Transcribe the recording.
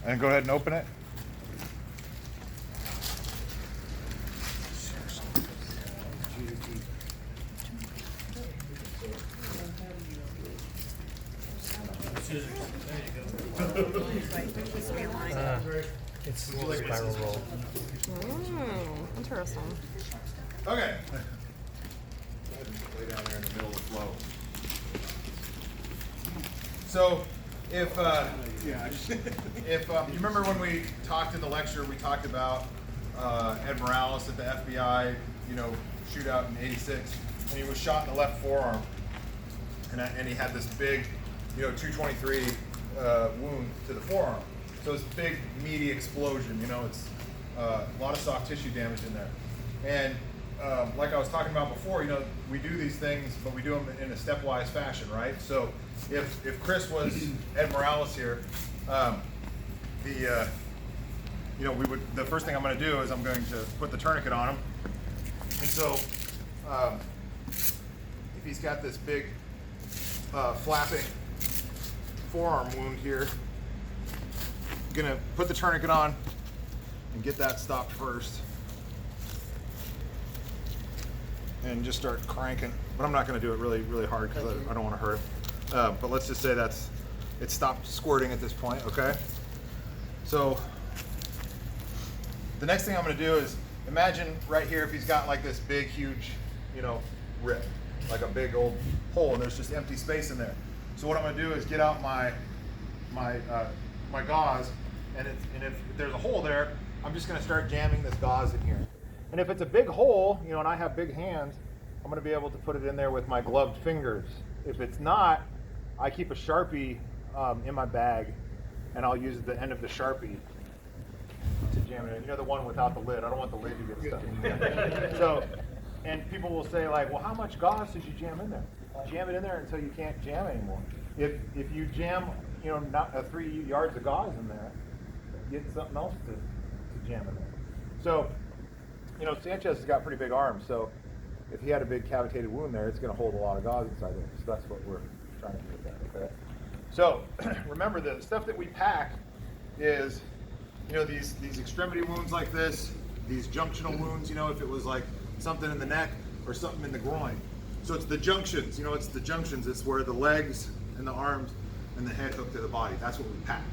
And go ahead and open it. It's a spiral roll. Interesting. Okay. Go ahead and lay down there in the middle of the flow. So, if you remember when we talked in the lecture, we talked about Ed Morales at the FBI, shootout in '86, and he was shot in the left forearm, and he had this big, 223 wound to the forearm. So it's a big, meaty explosion. It's a lot of soft tissue damage in there. And like I was talking about before, we do these things, but we do them in a stepwise fashion, right? So if Chris was Ed Morales here, the first thing I'm going to do is I'm going to put the tourniquet on him. And so if he's got this big flapping forearm wound here, I'm going to put the tourniquet on and get that stopped first. And just start cranking. But I'm not going to do it really, really hard because I don't want to hurt him. But let's just say it stopped squirting at this point, okay? So the next thing I'm going to do is imagine right here if he's got like this big, huge, rip, like a big old hole, and there's just empty space in there. So what I'm going to do is get out my gauze, and if there's a hole there, I'm just going to start jamming this gauze in here. And if it's a big hole, and I have big hands, I'm going to be able to put it in there with my gloved fingers. If it's not, I keep a Sharpie in my bag, and I'll use the end of the Sharpie to jam it in. The one without the lid. I don't want the lid to get stuck. So, and people will say like, well, how much gauze did you jam in there? Jam it in there until you can't jam anymore. If you jam, not 3 yards of gauze in there, get something else to jam in there. So, Sanchez has got pretty big arms, so if he had a big cavitated wound there, it's going to hold a lot of gauze inside there. So that's what we're trying to do with that, okay? So remember, the stuff that we pack is, these extremity wounds like this, these junctional wounds, if it was like something in the neck or something in the groin. So it's the junctions, it's the junctions. It's where the legs and the arms and the head hook to the body. That's what we pack.